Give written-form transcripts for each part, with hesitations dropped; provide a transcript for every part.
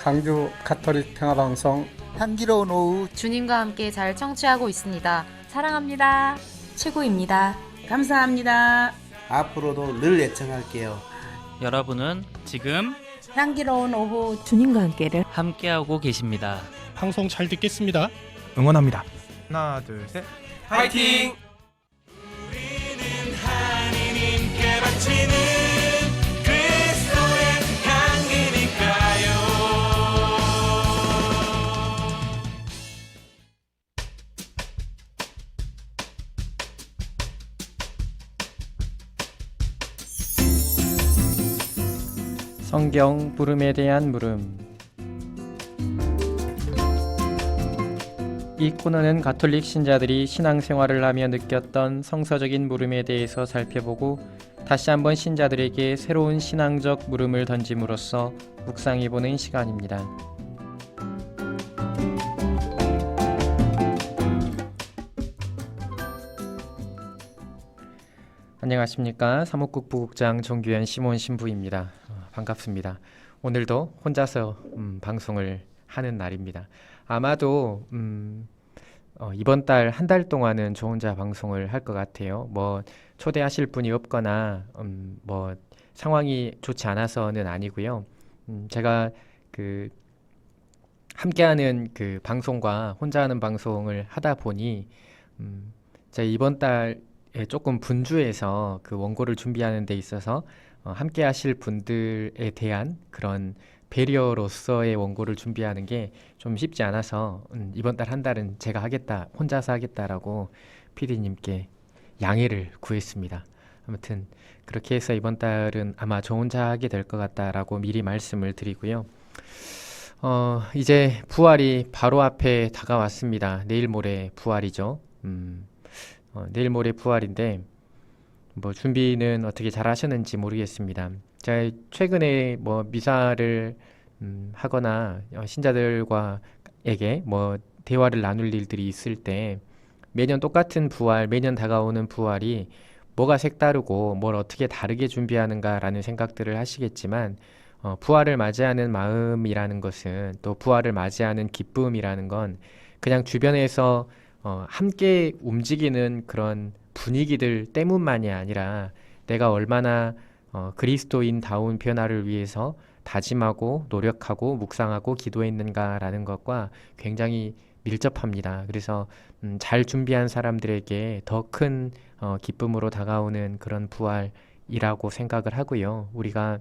강주 가톨릭 평화방송 향기로운 오후 주님과 함께 잘 청취하고 있습니다. 사랑합니다. 최고입니다. 감사합니다. 앞으로도 늘 애청할게요. 여러분은 지금 향기로운 오후 주님과 함께를 함께하고 계십니다. 방송 잘 듣겠습니다. 응원합니다. 하나, 둘, 셋. 파이팅! 우리는 하느님께 바치는 그리스도의 향기니까요. 성경 물음에 대한 물음. 이 코너는 가톨릭 신자들이 신앙생활을 하며 느꼈던 성서적인 물음에 대해서 살펴보고 다시 한번 신자들에게 새로운 신앙적 물음을 던짐으로써 묵상해보는 시간입니다. 안녕하십니까. 사목국 부국장 정규현 시몬 신부입니다. 반갑습니다. 오늘도 혼자서 방송을 하는 날입니다. 아마도 이번 달 한 달 동안은 저 혼자 방송을 할 것 같아요. 뭐 초대하실 분이 없거나 뭐 상황이 좋지 않아서는 아니고요. 제가 그 함께하는 그 방송과 혼자 하는 방송을 하다 보니 제가 이번 달에 조금 분주해서 그 원고를 준비하는 데 있어서 함께 하실 분들에 대한 그런 배려로서의 원고를 준비하는 게 좀 쉽지 않아서 이번 달 한 달은 제가 하겠다, 혼자서 하겠다라고 PD님께 양해를 구했습니다. 아무튼 그렇게 해서 이번 달은 아마 저 혼자 하게 될 것 같다라고 미리 말씀을 드리고요. 이제 부활이 바로 앞에 다가왔습니다. 내일 모레 부활이죠. 내일 모레 부활인데 뭐 준비는 어떻게 잘 하셨는지 모르겠습니다. 제가 최근에 뭐 미사를 하거나 신자들과에게 뭐 대화를 나눌 일들이 있을 때 매년 똑같은 부활, 매년 다가오는 부활이 뭐가 색다르고 뭘 어떻게 다르게 준비하는가라는 생각들을 하시겠지만 부활을 맞이하는 마음이라는 것은 또 부활을 맞이하는 기쁨이라는 건 그냥 주변에서 함께 움직이는 그런 분위기들 때문만이 아니라 내가 얼마나 그리스도인다운 변화를 위해서 다짐하고 노력하고 묵상하고 기도했는가라는 것과 굉장히 밀접합니다. 그래서 잘 준비한 사람들에게 더 큰 기쁨으로 다가오는 그런 부활이라고 생각을 하고요. 우리가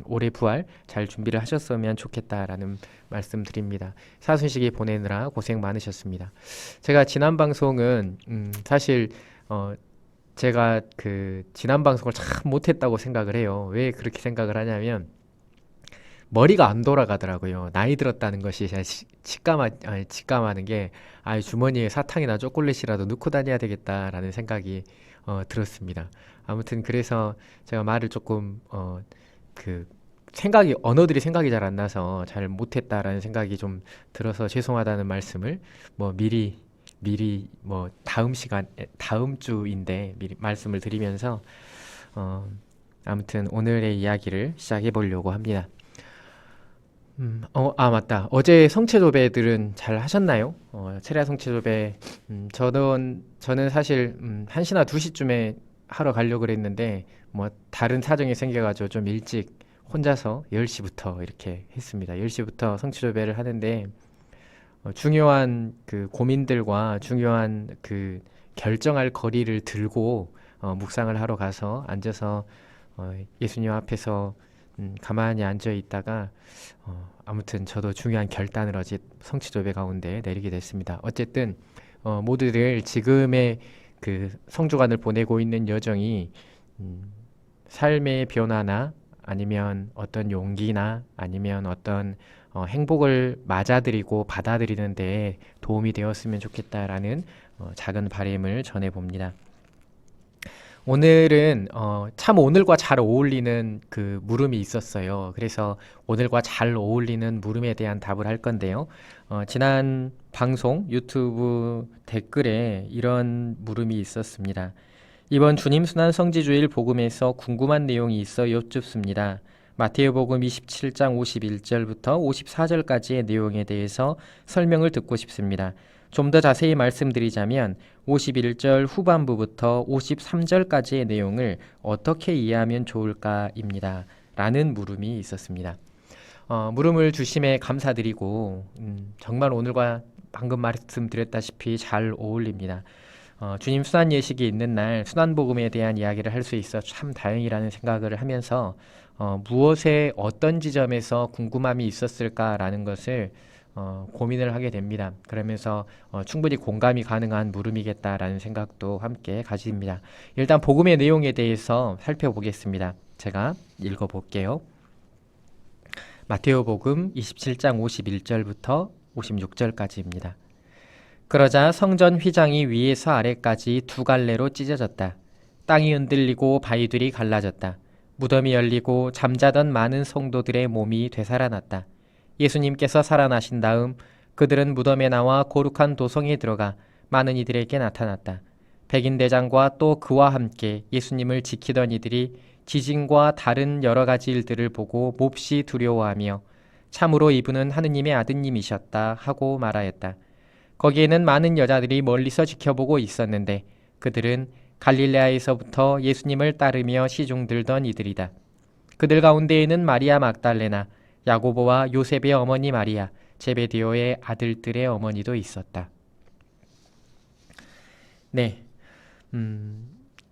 올해 부활 잘 준비를 하셨으면 좋겠다라는 말씀 드립니다. 사순시기 보내느라 고생 많으셨습니다. 제가 지난 방송은 사실 제가 그 지난 방송을 참 못했다고 생각을 해요. 왜 그렇게 생각을 하냐면 머리가 안 돌아가더라고요. 나이 들었다는 것이 직감하는 게 주머니에 사탕이나 초콜릿이라도 넣고 다녀야 되겠다라는 생각이 들었습니다. 아무튼 그래서 제가 말을 조금 언어들이 생각이 잘 안 나서 잘 못했다라는 생각이 좀 들어서 죄송하다는 말씀을 뭐 미리 뭐 다음 주인데 미리 말씀을 드리면서 아무튼 오늘의 이야기를 시작해 보려고 합니다. 맞다. 어제 성체조배들은 잘 하셨나요? 체리아 성체조배 저는 사실 1시나 2시쯤에 하러 가려고 그랬는데 뭐 다른 사정이 생겨가지고 좀 일찍 혼자서 10시부터 이렇게 했습니다. 10시부터 성체조배를 하는데 중요한 그 고민들과 중요한 그 결정할 거리를 들고 묵상을 하러 가서 앉아서 예수님 앞에서 가만히 앉아 있다가 아무튼 저도 중요한 결단을 어제 성취조배 가운데 내리게 됐습니다. 어쨌든 모두들 지금의 그 성주간을 보내고 있는 여정이 삶의 변화나 아니면 어떤 용기나 아니면 어떤 행복을 맞아들이고 받아들이는 데 도움이 되었으면 좋겠다라는 작은 바람을 전해봅니다. 오늘은 참 오늘과 잘 어울리는 그 물음이 있었어요. 그래서 오늘과 잘 어울리는 물음에 대한 답을 할 건데요. 지난 방송 유튜브 댓글에 이런 물음이 있었습니다. 이번 주님 순환 성지주일 복음에서 궁금한 내용이 있어 여쭙습니다. 마태복음 27장 51절부터 54절까지의 내용에 대해서 설명을 듣고 싶습니다. 좀 더 자세히 말씀드리자면 51절 후반부부터 53절까지의 내용을 어떻게 이해하면 좋을까입니다. 라는 물음이 있었습니다. 물음을 주심에 감사드리고 정말 오늘과 방금 말씀드렸다시피 잘 어울립니다. 주님 순환 예식이 있는 날 순환복음에 대한 이야기를 할 수 있어 참 다행이라는 생각을 하면서 무엇에 어떤 지점에서 궁금함이 있었을까라는 것을 고민을 하게 됩니다. 그러면서 충분히 공감이 가능한 물음이겠다라는 생각도 함께 가집니다. 일단 복음의 내용에 대해서 살펴보겠습니다. 제가 읽어볼게요. 마태복음 27장 51절부터 56절까지입니다. 그러자 성전 휘장이 위에서 아래까지 두 갈래로 찢어졌다. 땅이 흔들리고 바위들이 갈라졌다. 무덤이 열리고 잠자던 많은 성도들의 몸이 되살아났다. 예수님께서 살아나신 다음 그들은 무덤에 나와 거룩한 도성에 들어가 많은 이들에게 나타났다. 백인대장과 또 그와 함께 예수님을 지키던 이들이 지진과 다른 여러 가지 일들을 보고 몹시 두려워하며 참으로 이분은 하느님의 아드님이셨다 하고 말하였다. 거기에는 많은 여자들이 멀리서 지켜보고 있었는데 그들은 갈릴레아에서부터 예수님을 따르며 시중 들던 이들이다. 그들 가운데에는 마리아 막달레나, 야고보와 요셉의 어머니 마리아, 제베데오의 아들들의 어머니도 있었다. 네,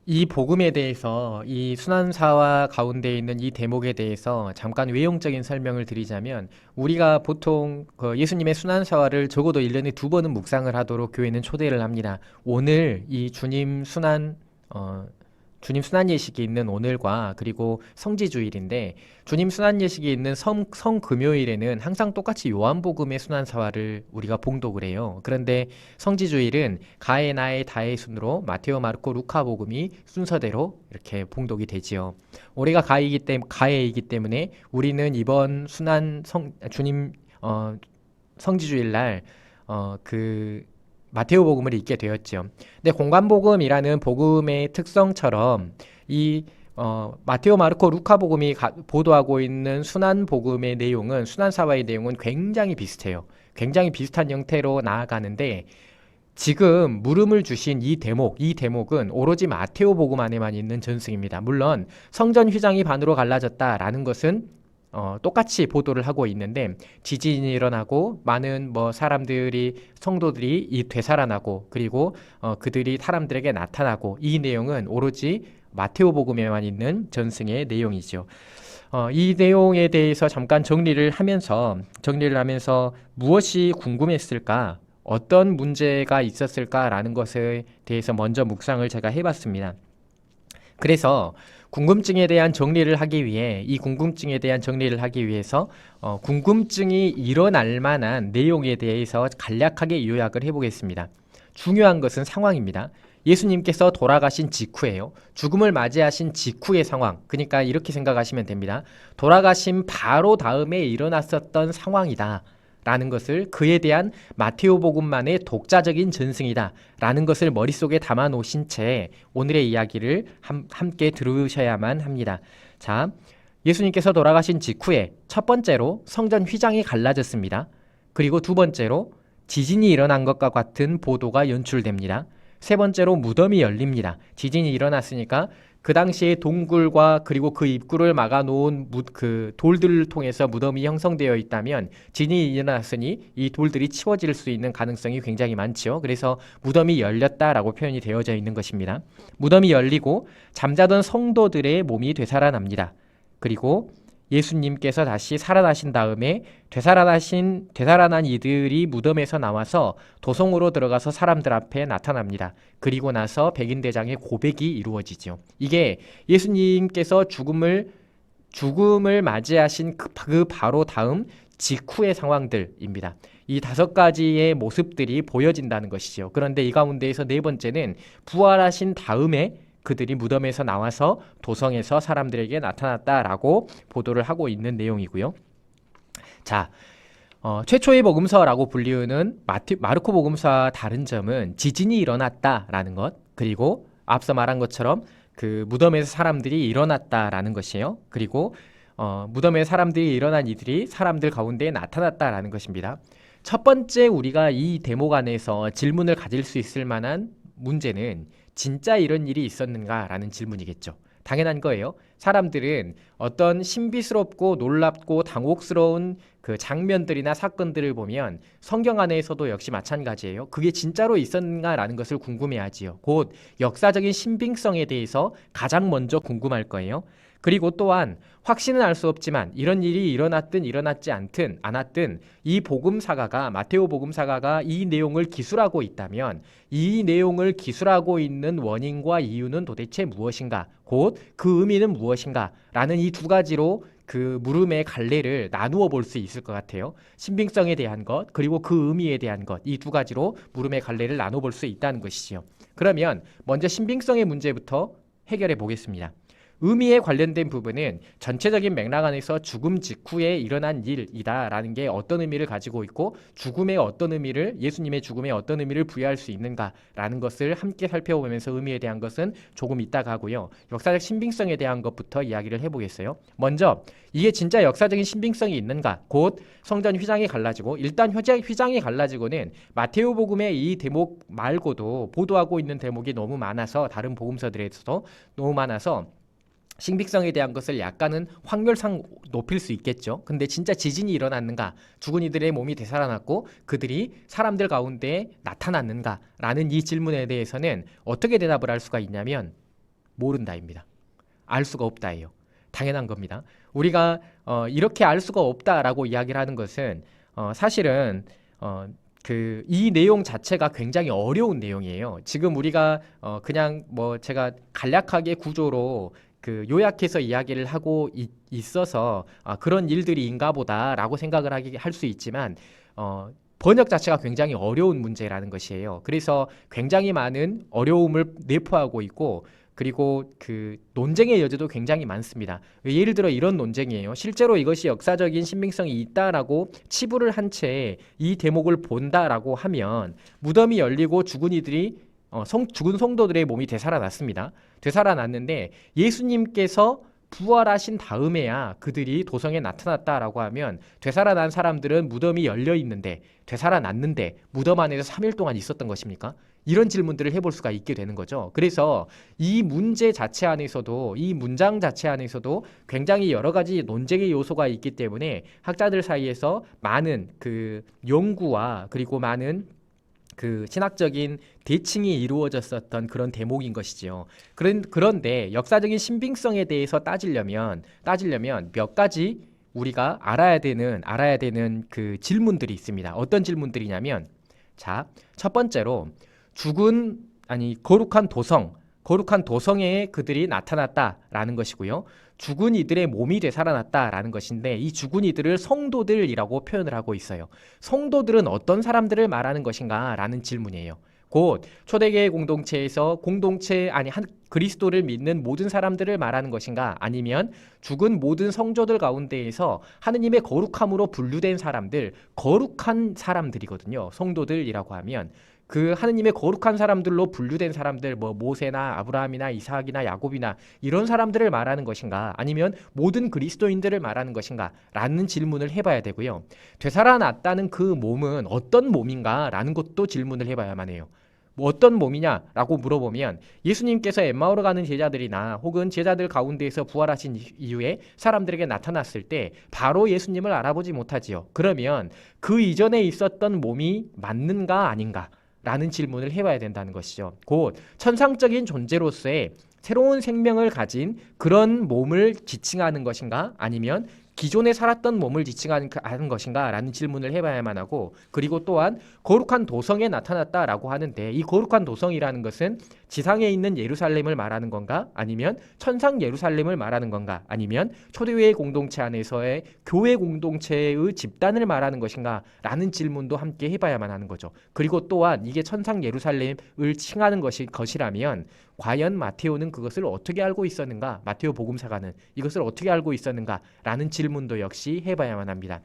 이 복음에 대해서 이 순환사화 가운데 있는 이 대목에 대해서 잠깐 외형적인 설명을 드리자면 우리가 보통 예수님의 순환사화를 적어도 1년에 2번은 묵상을 하도록 교회는 초대를 합니다. 오늘 이 주님 순환 예식이 있는 오늘과 그리고 성지주일인데 주님 순환 예식이 있는 성금요일에는 항상 똑같이 요한복음의 순환사화를 우리가 봉독을 해요. 그런데 성지주일은 가의 나의 다의 순으로 마테오, 마르코, 루카복음이 순서대로 이렇게 봉독이 되지요. 올해가 가해이기 때문에 우리는 이번 주님 성지주일날 마테오 복음을 읽게 되었죠. 근데 공관복음이라는 복음의 특성처럼 이 마테오, 마르코, 루카 복음이 보도하고 있는 순환 복음의 내용은 순환사화의 내용은 굉장히 비슷해요. 굉장히 비슷한 형태로 나아가는데 지금 물음을 주신 이 대목은 오로지 마테오 복음 안에만 있는 전승입니다. 물론 성전 휘장이 반으로 갈라졌다라는 것은 똑같이 보도를 하고 있는데 지진이 일어나고 많은 성도들이 되살아나고 그리고 그들이 사람들에게 나타나고 이 내용은 오로지 마테오 복음에만 있는 전승의 내용이죠. 이 내용에 대해서 잠깐 정리를 하면서 무엇이 궁금했을까? 어떤 문제가 있었을까라는 것에 대해서 먼저 묵상을 제가 해봤습니다. 그래서 궁금증에 대한 정리를 하기 위해서 궁금증이 일어날 만한 내용에 대해서 간략하게 요약을 해보겠습니다. 중요한 것은 상황입니다. 예수님께서 돌아가신 직후예요. 죽음을 맞이하신 직후의 상황. 그러니까 이렇게 생각하시면 됩니다. 돌아가신 바로 다음에 일어났었던 상황이다. 라는 것을 그에 대한 마테오 복음만의 독자적인 전승이다 라는 것을 머릿속에 담아 놓으신 채 오늘의 이야기를 함께 들으셔야만 합니다. 자, 예수님께서 돌아가신 직후에 첫 번째로 성전 휘장이 갈라졌습니다. 그리고 두 번째로 지진이 일어난 것과 같은 보도가 연출됩니다. 세 번째로 무덤이 열립니다. 지진이 일어났으니까 그 당시에 동굴과 그리고 그 입구를 막아놓은 그 돌들을 통해서 무덤이 형성되어 있다면 지진이 일어났으니 이 돌들이 치워질 수 있는 가능성이 굉장히 많죠. 그래서 무덤이 열렸다라고 표현이 되어져 있는 것입니다. 무덤이 열리고 잠자던 성도들의 몸이 되살아납니다. 그리고 예수님께서 다시 살아나신 다음에 되살아난 이들이 무덤에서 나와서 도성으로 들어가서 사람들 앞에 나타납니다. 그리고 나서 백인대장의 고백이 이루어지죠. 이게 예수님께서 죽음을 맞이하신 그 바로 다음 직후의 상황들입니다. 이 5가지의 모습들이 보여진다는 것이죠. 그런데 이 가운데에서 네 번째는 부활하신 다음에 그들이 무덤에서 나와서 도성에서 사람들에게 나타났다라고 보도를 하고 있는 내용이고요. 자, 최초의 복음서라고 불리우는 마르코 복음서와 다른 점은 지진이 일어났다라는 것, 그리고 앞서 말한 것처럼 그 무덤에서 사람들이 일어났다라는 것이에요. 그리고 무덤에 사람들이 일어난 이들이 사람들 가운데 나타났다라는 것입니다. 첫 번째 우리가 이 대목 안에서 질문을 가질 수 있을 만한 문제는 진짜 이런 일이 있었는가라는 질문이겠죠. 당연한 거예요. 사람들은 어떤 신비스럽고 놀랍고 당혹스러운 그 장면들이나 사건들을 보면 성경 안에서도 역시 마찬가지예요. 그게 진짜로 있었는가라는 것을 궁금해하지요. 곧 역사적인 신빙성에 대해서 가장 먼저 궁금할 거예요. 그리고 또한 확신은 알 수 없지만 이런 일이 일어났든 일어났지 않았든 이 복음사가가 마테오 복음사가가 이 내용을 기술하고 있다면 이 내용을 기술하고 있는 원인과 이유는 도대체 무엇인가? 곧 그 의미는 무엇인가? 라는 이 두 가지로 그 물음의 갈래를 나누어 볼 수 있을 것 같아요. 신빙성에 대한 것 그리고 그 의미에 대한 것 이 두 가지로 물음의 갈래를 나눠 볼 수 있다는 것이지요. 그러면 먼저 신빙성의 문제부터 해결해 보겠습니다. 의미에 관련된 부분은 전체적인 맥락 안에서 죽음 직후에 일어난 일이다라는 게 어떤 의미를 가지고 있고 죽음의 어떤 의미를 예수님의 죽음에 어떤 의미를 부여할 수 있는가라는 것을 함께 살펴보면서 의미에 대한 것은 조금 이따가 하고요. 역사적 신빙성에 대한 것부터 이야기를 해보겠어요. 먼저 이게 진짜 역사적인 신빙성이 있는가? 곧 성전 휘장이 갈라지고 일단 휘장이 갈라지고는 마테오 복음의 이 대목 말고도 보도하고 있는 대목이 너무 많아서 다른 복음서들에서도 너무 많아서 신빙성에 대한 것을 약간은 확률상 높일 수 있겠죠. 근데 진짜 지진이 일어났는가? 죽은 이들의 몸이 되살아났고 그들이 사람들 가운데 나타났는가? 라는 이 질문에 대해서는 어떻게 대답을 할 수가 있냐면 모른다입니다. 알 수가 없다예요. 당연한 겁니다. 우리가 이렇게 알 수가 없다라고 이야기를 하는 것은 사실은 이 내용 자체가 굉장히 어려운 내용이에요. 지금 우리가 그냥 제가 간략하게 구조로 요약해서 이야기를 하고 있어서 그런 일들이인가 보다라고 생각을 할 수 있지만 번역 자체가 굉장히 어려운 문제라는 것이에요. 그래서 굉장히 많은 어려움을 내포하고 있고 그리고 그 논쟁의 여지도 굉장히 많습니다. 예를 들어 이런 논쟁이에요. 실제로 이것이 역사적인 신빙성이 있다라고 치부를 한 채 이 대목을 본다라고 하면 무덤이 열리고 죽은 이들이 죽은 성도들의 몸이 되살아났습니다. 되살아났는데 예수님께서 부활하신 다음에야 그들이 도성에 나타났다라고 하면 되살아난 사람들은 무덤이 열려 있는데 되살아났는데 무덤 안에서 3일 동안 있었던 것입니까? 이런 질문들을 해볼 수가 있게 되는 거죠. 그래서 이 문제 자체 안에서도 이 문장 자체 안에서도 굉장히 여러 가지 논쟁의 요소가 있기 때문에 학자들 사이에서 많은 그 연구와 그리고 많은 그 신학적인 대칭이 이루어졌었던 그런 대목인 것이지요. 그런데 역사적인 신빙성에 대해서 따지려면 몇 가지 우리가 알아야 되는 그 질문들이 있습니다. 어떤 질문들이냐면 자, 첫 번째로 거룩한 도성에 그들이 나타났다라는 것이고요. 죽은 이들의 몸이 되살아났다라는 것인데 이 죽은 이들을 성도들이라고 표현을 하고 있어요. 성도들은 어떤 사람들을 말하는 것인가? 라는 질문이에요. 곧 초대교회 공동체에서 그리스도를 믿는 모든 사람들을 말하는 것인가? 아니면 죽은 모든 성도들 가운데에서 하느님의 거룩함으로 분류된 사람들, 거룩한 사람들이거든요. 성도들이라고 하면 그 하느님의 거룩한 사람들로 분류된 사람들 모세나 아브라함이나 이삭이나 야곱이나 이런 사람들을 말하는 것인가 아니면 모든 그리스도인들을 말하는 것인가 라는 질문을 해봐야 되고요. 되살아났다는 그 몸은 어떤 몸인가 라는 것도 질문을 해봐야만 해요. 어떤 몸이냐라고 물어보면 예수님께서 엠마오로 가는 제자들이나 혹은 제자들 가운데에서 부활하신 이후에 사람들에게 나타났을 때 바로 예수님을 알아보지 못하지요. 그러면 그 이전에 있었던 몸이 맞는가 아닌가 라는 질문을 해봐야 된다는 것이죠. 곧 천상적인 존재로서의 새로운 생명을 가진 그런 몸을 지칭하는 것인가 아니면 기존에 살았던 몸을 지칭하는 것인가 라는 질문을 해봐야만 하고 그리고 또한 거룩한 도성에 나타났다라고 하는데 이 거룩한 도성이라는 것은 지상에 있는 예루살렘을 말하는 건가 아니면 천상 예루살렘을 말하는 건가 아니면 초대교회 공동체 안에서의 교회 공동체의 집단을 말하는 것인가 라는 질문도 함께 해봐야만 하는 거죠. 그리고 또한 이게 천상 예루살렘을 칭하는 것이라면 과연 마테오는 그것을 어떻게 알고 있었는가? 마테오 복음사가는 이것을 어떻게 알고 있었는가? 라는 질문도 역시 해봐야만 합니다.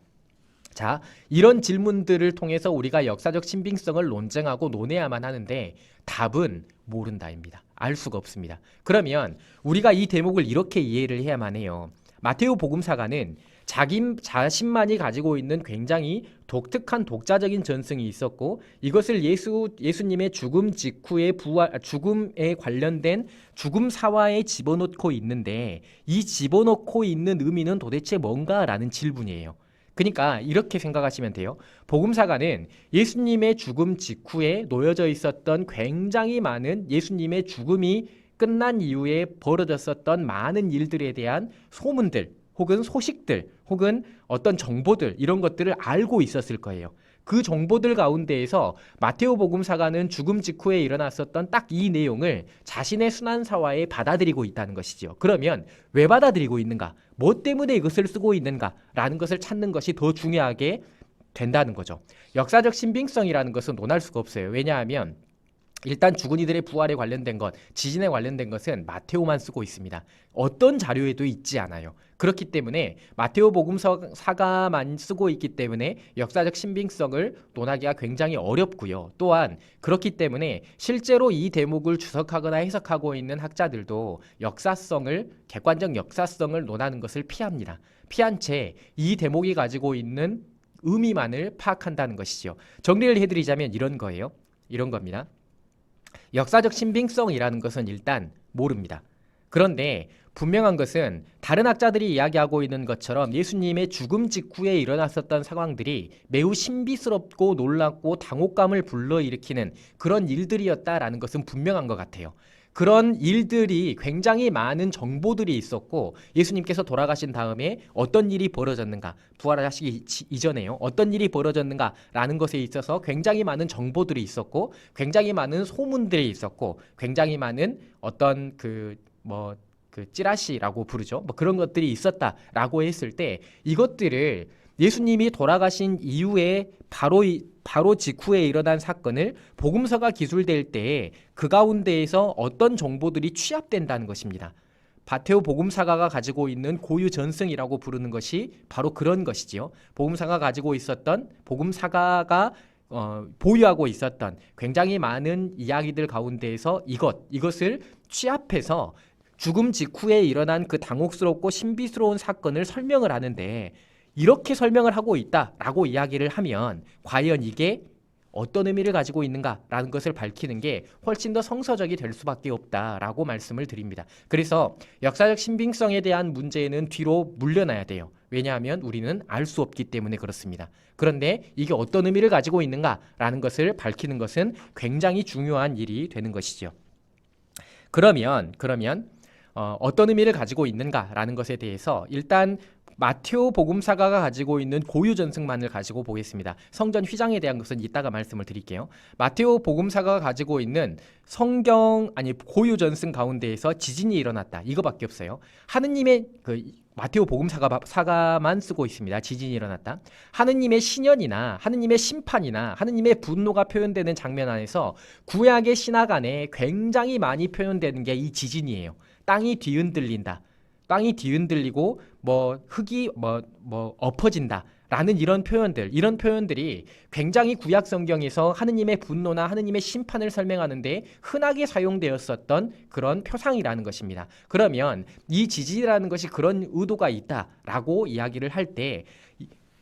자, 이런 질문들을 통해서 우리가 역사적 신빙성을 논쟁하고 논해야만 하는데 답은 모른다입니다. 알 수가 없습니다. 그러면 우리가 이 대목을 이렇게 이해를 해야만 해요. 마테오 복음사가는 자기 자신만이 가지고 있는 굉장히 독특한 독자적인 전승이 있었고 이것을 예수님의 죽음 직후의 죽음에 관련된 죽음 사화에 집어넣고 있는데 이 집어넣고 있는 의미는 도대체 뭔가라는 질문이에요. 그러니까 이렇게 생각하시면 돼요. 복음사가는 예수님의 죽음 직후에 놓여져 있었던 굉장히 많은 예수님의 죽음이 끝난 이후에 벌어졌었던 많은 일들에 대한 소문들 혹은 소식들 혹은 어떤 정보들 이런 것들을 알고 있었을 거예요. 그 정보들 가운데에서 마테오 복음사가는 죽음 직후에 일어났었던 딱 이 내용을 자신의 순환사화에 받아들이고 있다는 것이죠. 그러면 왜 받아들이고 있는가? 뭐 때문에 이것을 쓰고 있는가라는 것을 찾는 것이 더 중요하게 된다는 거죠. 역사적 신빙성이라는 것은 논할 수가 없어요. 왜냐하면 일단 죽은 이들의 부활에 관련된 것, 지진에 관련된 것은 마테오만 쓰고 있습니다. 어떤 자료에도 있지 않아요. 그렇기 때문에 마테오 복음사가만 쓰고 있기 때문에 역사적 신빙성을 논하기가 굉장히 어렵고요. 또한 그렇기 때문에 실제로 이 대목을 주석하거나 해석하고 있는 학자들도 객관적 역사성을 논하는 것을 피합니다. 피한 채 이 대목이 가지고 있는 의미만을 파악한다는 것이죠. 정리를 해드리자면 이런 거예요. 이런 겁니다. 역사적 신빙성이라는 것은 일단 모릅니다. 그런데 분명한 것은 다른 학자들이 이야기하고 있는 것처럼 예수님의 죽음 직후에 일어났었던 상황들이 매우 신비스럽고 놀랍고 당혹감을 불러일으키는 그런 일들이었다라는 것은 분명한 것 같아요. 그런 일들이 굉장히 많은 정보들이 있었고 예수님께서 돌아가신 다음에 어떤 일이 벌어졌는가, 부활하시기 이전에요. 어떤 일이 벌어졌는가라는 것에 있어서 굉장히 많은 정보들이 있었고 굉장히 많은 소문들이 있었고 굉장히 많은 어떤 찌라시라고 부르죠. 그런 것들이 있었다라고 했을 때 이것들을 예수님이 돌아가신 이후에 바로 직후에 일어난 사건을 복음서가 기술될 때에 그 가운데에서 어떤 정보들이 취합된다는 것입니다. 마테오 복음사가가 가지고 있는 고유 전승이라고 부르는 것이 바로 그런 것이지요. 복음사가가 보유하고 있었던 굉장히 많은 이야기들 가운데에서 이것을 취합해서 죽음 직후에 일어난 그 당혹스럽고 신비스러운 사건을 설명을 하는데 이렇게 설명을 하고 있다라고 이야기를 하면 과연 이게 어떤 의미를 가지고 있는가라는 것을 밝히는 게 훨씬 더 성서적이 될 수밖에 없다라고 말씀을 드립니다. 그래서 역사적 신빙성에 대한 문제는 뒤로 물려놔야 돼요. 왜냐하면 우리는 알 수 없기 때문에 그렇습니다. 그런데 이게 어떤 의미를 가지고 있는가라는 것을 밝히는 것은 굉장히 중요한 일이 되는 것이죠. 그러면 어떤 의미를 가지고 있는가라는 것에 대해서 일단 마테오 복음사가가 가지고 있는 고유 전승만을 가지고 보겠습니다. 성전 휘장에 대한 것은 이따가 말씀을 드릴게요. 마테오 복음사가가 가지고 있는 고유 전승 가운데에서 지진이 일어났다. 이거밖에 없어요. 하느님의 마테오 복음사가만 쓰고 있습니다. 지진이 일어났다. 하느님의 신현이나 하느님의 심판이나 하느님의 분노가 표현되는 장면 안에서 구약의 신학 안에 굉장히 많이 표현되는 게 이 지진이에요. 땅이 뒤흔들린다. 땅이 뒤흔들리고 흙이 엎어진다 라는 이런 표현들이 굉장히 구약 성경에서 하느님의 분노나 하느님의 심판을 설명하는데 흔하게 사용되었었던 그런 표상이라는 것입니다. 그러면 이 지진이라는 것이 그런 의도가 있다라고 이야기를 할 때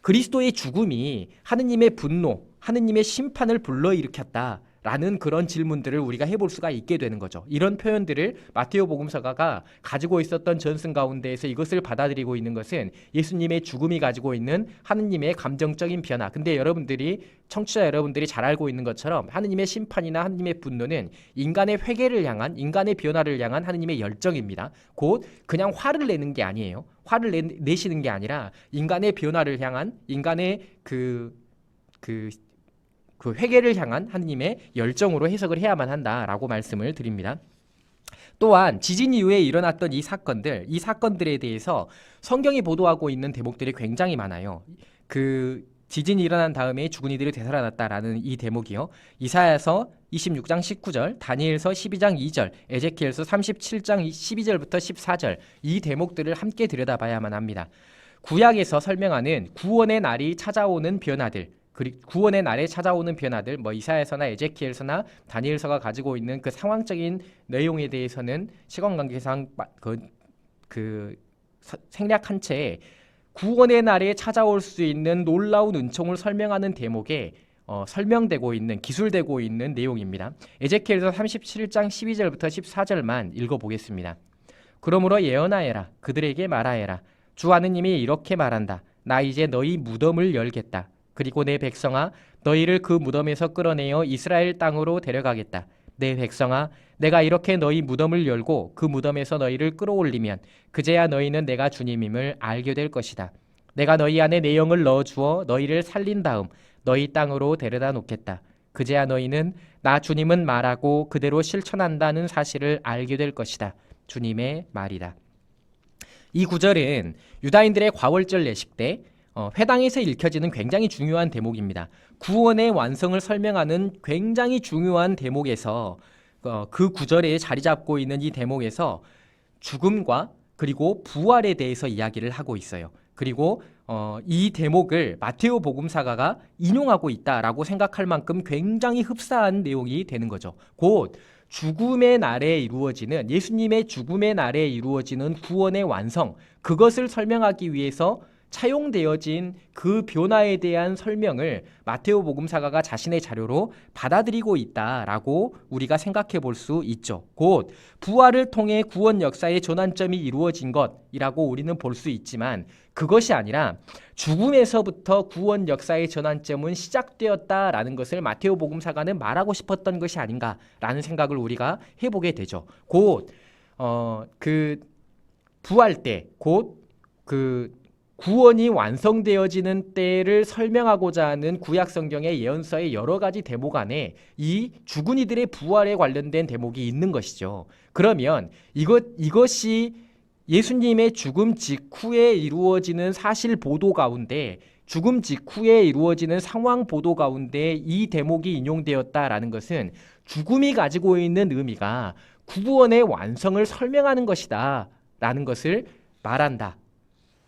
그리스도의 죽음이 하느님의 분노, 하느님의 심판을 불러일으켰다 라는 그런 질문들을 우리가 해볼 수가 있게 되는 거죠. 이런 표현들을 마테오 복음서가가 가지고 있었던 전승 가운데에서 이것을 받아들이고 있는 것은 예수님의 죽음이 가지고 있는 하느님의 감정적인 변화. 근데 청취자 여러분들이 잘 알고 있는 것처럼 하느님의 심판이나 하느님의 분노는 인간의 회개를 향한, 인간의 변화를 향한 하느님의 열정입니다. 곧 그냥 화를 내는 게 아니에요. 화를 내시는 게 아니라 인간의 변화를 향한, 인간의 그 회개를 향한 하느님의 열정으로 해석을 해야만 한다라고 말씀을 드립니다. 또한 지진 이후에 일어났던 이 사건들에 대해서 성경이 보도하고 있는 대목들이 굉장히 많아요. 지진이 일어난 다음에 죽은 이들이 되살아났다라는 이 대목이요. 이사야서 26장 19절, 다니엘서 12장 2절, 에제키엘서 37장 12절부터 14절 이 대목들을 함께 들여다봐야만 합니다. 구약에서 설명하는 구원의 날이 찾아오는 변화들, 구원의 날에 찾아오는 변화들, 이사야서나 에제키엘서나 다니엘서가 가지고 있는 그 상황적인 내용에 대해서는 시간 관계상 생략한 채 구원의 날에 찾아올 수 있는 놀라운 은총을 설명하는 대목에 설명되고 있는 기술되고 있는 내용입니다. 에제키엘서 37장 12절부터 14절만 읽어보겠습니다. 그러므로 예언하여라. 그들에게 말하여라. 주 하느님이 이렇게 말한다. 나 이제 너희 무덤을 열겠다. 그리고 내 백성아 너희를 그 무덤에서 끌어내어 이스라엘 땅으로 데려가겠다. 내 백성아 내가 이렇게 너희 무덤을 열고 그 무덤에서 너희를 끌어올리면 그제야 너희는 내가 주님임을 알게 될 것이다. 내가 너희 안에 내 영을 넣어주어 너희를 살린 다음 너희 땅으로 데려다 놓겠다. 그제야 너희는 나 주님은 말하고 그대로 실천한다는 사실을 알게 될 것이다. 주님의 말이다. 이 구절은 유다인들의 과월절 예식 때 회당에서 읽혀지는 굉장히 중요한 대목입니다. 구원의 완성을 설명하는 굉장히 중요한 대목에서 그 구절에 자리 잡고 있는 이 대목에서 죽음과 그리고 부활에 대해서 이야기를 하고 있어요. 그리고 이 대목을 마테오 복음사가가 인용하고 있다라고 생각할 만큼 굉장히 흡사한 내용이 되는 거죠. 곧 죽음의 날에 이루어지는 예수님의 죽음의 날에 이루어지는 구원의 완성, 그것을 설명하기 위해서 차용되어진 그 변화에 대한 설명을 마테오 복음사가가 자신의 자료로 받아들이고 있다라고 우리가 생각해 볼 수 있죠. 곧 부활을 통해 구원 역사의 전환점이 이루어진 것이라고 우리는 볼 수 있지만 그것이 아니라 죽음에서부터 구원 역사의 전환점은 시작되었다라는 것을 마테오 복음사가는 말하고 싶었던 것이 아닌가라는 생각을 우리가 해보게 되죠. 곧 그 부활 때 곧 그 구원이 완성되어지는 때를 설명하고자 하는 구약 성경의 예언서의 여러 가지 대목 안에 이 죽은 이들의 부활에 관련된 대목이 있는 것이죠. 그러면 이것이 예수님의 죽음 직후에 이루어지는 사실 보도 가운데 죽음 직후에 이루어지는 상황 보도 가운데 이 대목이 인용되었다라는 것은 죽음이 가지고 있는 의미가 구원의 완성을 설명하는 것이다 라는 것을 말한다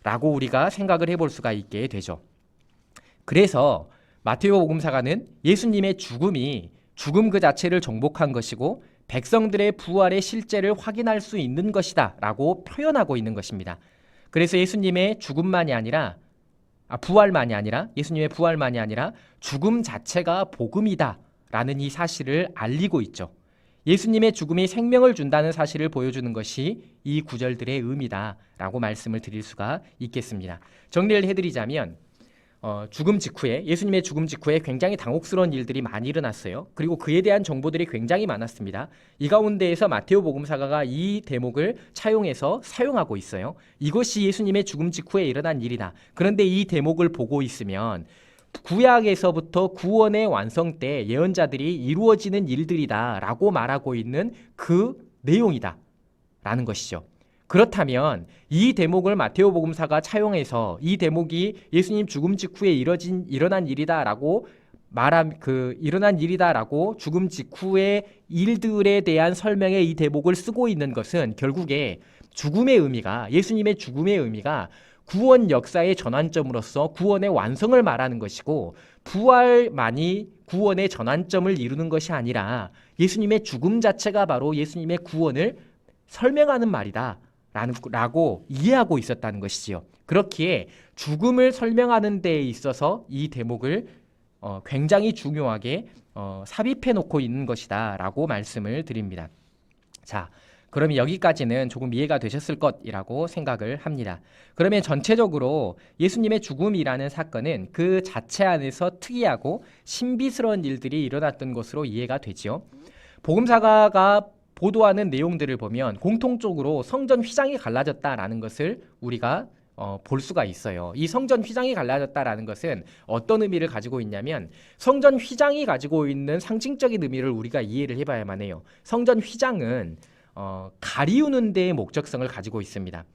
라고 우리가 생각을 해볼 수가 있게 되죠. 그래서 마테오 복음사가는 예수님의 죽음이 죽음 그 자체를 정복한 것이고 백성들의 부활의 실제를 확인할 수 있는 것이다 라고 표현하고 있는 것입니다. 그래서 예수님의 죽음만이 아니라 부활만이 아니라 예수님의 부활만이 아니라 죽음 자체가 복음이다 라는 이 사실을 알리고 있죠. 예수님의 죽음이 생명을 준다는 사실을 보여주는 것이 이 구절들의 의미다라고 말씀을 드릴 수가 있겠습니다. 정리를 해드리자면 죽음 직후에 예수님의 죽음 직후에 굉장히 당혹스러운 일들이 많이 일어났어요. 그리고 그에 대한 정보들이 굉장히 많았습니다. 이 가운데에서 마테오 복음사가가 이 대목을 차용해서 사용하고 있어요. 이것이 예수님의 죽음 직후에 일어난 일이다. 그런데 이 대목을 보고 있으면 구약에서부터 구원의 완성 때 예언자들이 이루어지는 일들이다 라고 말하고 있는 그 내용이다 라는 것이죠. 그렇다면 이 대목을 마테오 복음사가 차용해서 이 대목이 예수님 죽음 직후에 일어난 일이다 라고 일어난 일이다 라고 죽음 직후의 일들에 대한 설명에 이 대목을 쓰고 있는 것은 결국에 죽음의 의미가 예수님의 죽음의 의미가 구원 역사의 전환점으로서 구원의 완성을 말하는 것이고 부활만이 구원의 전환점을 이루는 것이 아니라 예수님의 죽음 자체가 바로 예수님의 구원을 설명하는 말이다 라고 이해하고 있었다는 것이지요. 그렇기에 죽음을 설명하는 데에 있어서 이 대목을 굉장히 중요하게 삽입해 놓고 있는 것이다 라고 말씀을 드립니다. 자, 그러면 여기까지는 조금 이해가 되셨을 것이라고 생각을 합니다. 그러면 전체적으로 예수님의 죽음이라는 사건은 그 자체 안에서 특이하고 신비스러운 일들이 일어났던 것으로 이해가 되죠. 복음사가가 보도하는 내용들을 보면 공통적으로 성전 휘장이 갈라졌다라는 것을 우리가 볼 수가 있어요. 이 성전 휘장이 갈라졌다라는 것은 어떤 의미를 가지고 있냐면 성전 휘장이 가지고 있는 상징적인 의미를 우리가 이해를 해봐야만 해요. 성전 휘장은 가리우는 데의 목적성을 가지고 있습니다.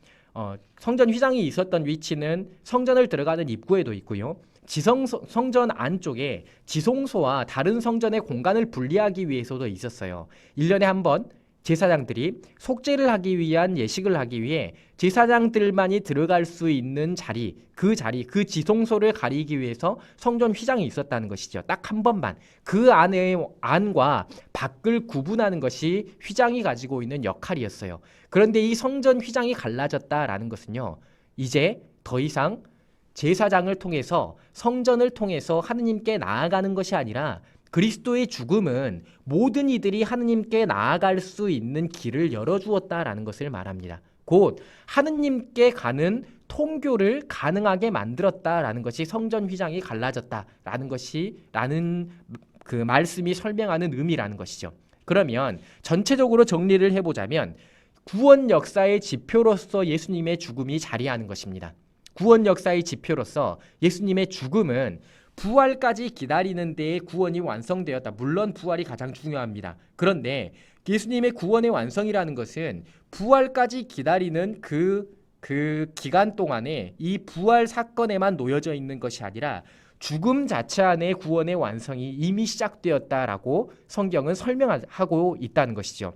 성전 휘장이 있었던 위치는 성전을 들어가는 입구에도 있고요. 성전 안쪽에 지성소와 다른 성전의 공간을 분리하기 위해서도 있었어요. 1년에 한 번 제사장들이 속죄를 하기 위한 예식을 하기 위해 제사장들만이 들어갈 수 있는 자리, 그 지성소를 가리기 위해서 성전 휘장이 있었다는 것이죠. 딱 한 번만. 그 안과 밖을 구분하는 것이 휘장이 가지고 있는 역할이었어요. 그런데 이 성전 휘장이 갈라졌다라는 것은요, 이제 더 이상 제사장을 통해서, 성전을 통해서 하느님께 나아가는 것이 아니라 그리스도의 죽음은 모든 이들이 하느님께 나아갈 수 있는 길을 열어주었다라는 것을 말합니다. 곧 하느님께 가는 통교를 가능하게 만들었다라는 것이 성전 휘장이 갈라졌다라는 라는 그 말씀이 설명하는 의미라는 것이죠. 그러면 전체적으로 정리를 해보자면 구원 역사의 지표로서 예수님의 죽음이 자리하는 것입니다. 구원 역사의 지표로서 예수님의 죽음은 부활까지 기다리는 데에 구원이 완성되었다. 물론 부활이 가장 중요합니다. 그런데 예수님의 구원의 완성이라는 것은 부활까지 기다리는 그 기간 동안에 이 부활 사건에만 놓여져 있는 것이 아니라 죽음 자체 안에 구원의 완성이 이미 시작되었다라고 성경은 설명하고 있다는 것이죠.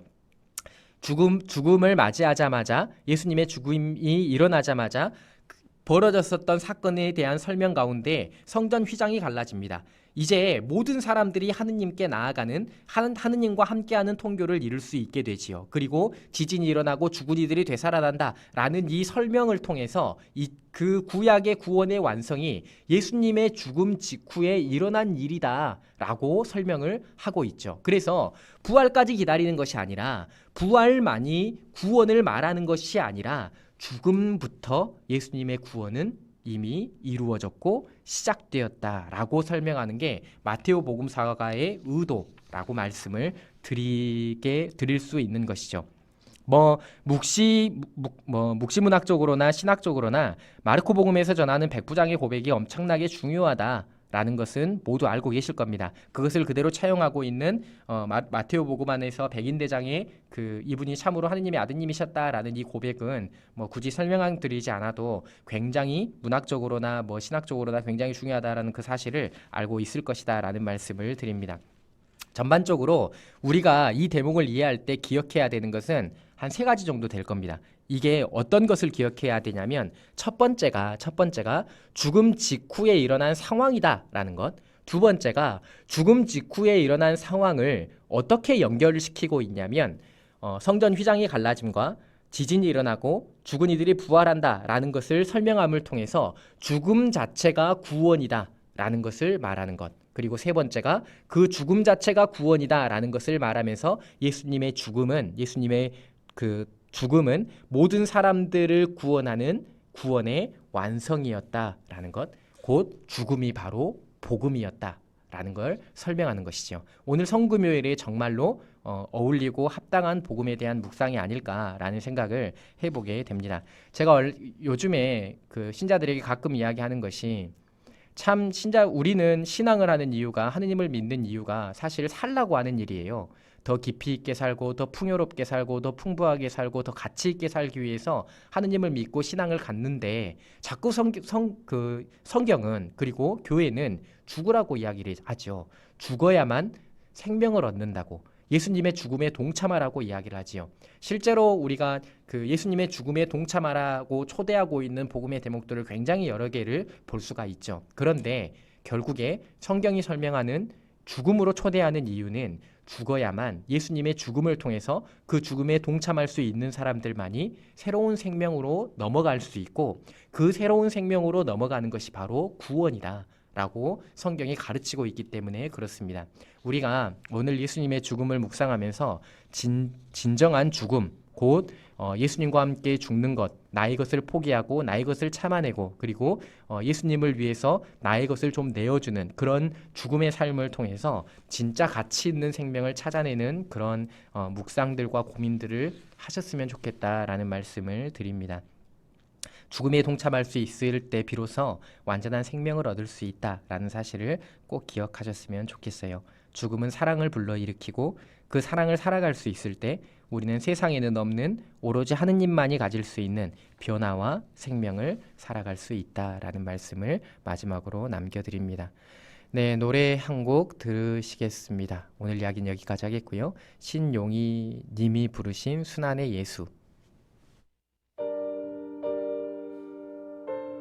죽음을 맞이하자마자, 예수님의 죽음이 일어나자마자 벌어졌었던 사건에 대한 설명 가운데 성전 휘장이 갈라집니다. 이제 모든 사람들이 하느님께 나아가는, 하느님과 함께하는 통교를 이룰 수 있게 되지요. 그리고 지진이 일어나고 죽은 이들이 되살아난다라는 이 설명을 통해서 그 구약의 구원의 완성이 예수님의 죽음 직후에 일어난 일이다라고 설명을 하고 있죠. 그래서 부활까지 기다리는 것이 아니라, 부활만이 구원을 말하는 것이 아니라 죽음부터 예수님의 구원은 이미 이루어졌고 시작되었다라고 설명하는 게 마테오 복음사가의 의도라고 말씀을 드릴 수 있는 것이죠. 묵시문학적으로나 신학적으로나 마르코 복음에서 전하는 백부장의 고백이 엄청나게 중요하다라는 것은 모두 알고 계실 겁니다. 그것을 그대로 차용하고 있는 마테오 복음 안에서 백인대장의 이분이 참으로 하느님의 아드님이셨다라는 이 고백은 굳이 설명드리지 않아도 굉장히 문학적으로나 신학적으로나 굉장히 중요하다라는 그 사실을 알고 있을 것이다라는 말씀을 드립니다. 전반적으로 우리가 이 대목을 이해할 때 기억해야 되는 것은 한 3가지 정도 될 겁니다. 이게 어떤 것을 기억해야 되냐면 첫 번째가 죽음 직후에 일어난 상황이다라는 것. 두 번째가 죽음 직후에 일어난 상황을 어떻게 연결을 시키고 있냐면 성전 휘장이 갈라짐과 지진이 일어나고 죽은 이들이 부활한다라는 것을 설명함을 통해서 죽음 자체가 구원이다라는 것을 말하는 것. 그리고 세 번째가 그 죽음 자체가 구원이다라는 것을 말하면서 예수님의 죽음은 모든 사람들을 구원하는 구원의 완성이었다라는 것, 곧 죽음이 바로 복음이었다라는 걸 설명하는 것이죠. 오늘 성금요일에 정말로 어울리고 합당한 복음에 대한 묵상이 아닐까라는 생각을 해보게 됩니다. 제가 요즘에 신자들에게 가끔 이야기하는 것이, 참 우리는 신앙을 하는 이유가, 하느님을 믿는 이유가 사실 살라고 하는 일이에요. 더 깊이 있게 살고, 더 풍요롭게 살고, 더 풍부하게 살고, 더 가치 있게 살기 위해서 하느님을 믿고 신앙을 갖는데, 자꾸 성경은, 그리고 교회는 죽으라고 이야기를 하죠. 죽어야만 생명을 얻는다고, 예수님의 죽음에 동참하라고 이야기를 하지요. 실제로 우리가 예수님의 죽음에 동참하라고 초대하고 있는 복음의 대목들을 굉장히 여러 개를 볼 수가 있죠. 그런데 결국에 성경이 설명하는 죽음으로 초대하는 이유는 죽어야만 예수님의 죽음을 통해서 그 죽음에 동참할 수 있는 사람들만이 새로운 생명으로 넘어갈 수 있고, 그 새로운 생명으로 넘어가는 것이 바로 구원이다 라고 성경이 가르치고 있기 때문에 그렇습니다. 우리가 오늘 예수님의 죽음을 묵상하면서 진정한 죽음, 곧 예수님과 함께 죽는 것, 나의 것을 포기하고 나의 것을 참아내고, 그리고 예수님을 위해서 나의 것을 좀 내어주는 그런 죽음의 삶을 통해서 진짜 가치 있는 생명을 찾아내는 그런 묵상들과 고민들을 하셨으면 좋겠다라는 말씀을 드립니다. 죽음에 동참할 수 있을 때 비로소 완전한 생명을 얻을 수 있다라는 사실을 꼭 기억하셨으면 좋겠어요. 죽음은 사랑을 불러일으키고, 그 사랑을 살아갈 수 있을 때 우리는 세상에는 없는 오로지 하느님만이 가질 수 있는 변화와 생명을 살아갈 수 있다라는 말씀을 마지막으로 남겨드립니다. 네, 노래 한 곡 들으시겠습니다. 오늘 이야기는 여기까지 하겠고요. 신용희 님이 부르신 순환의 예수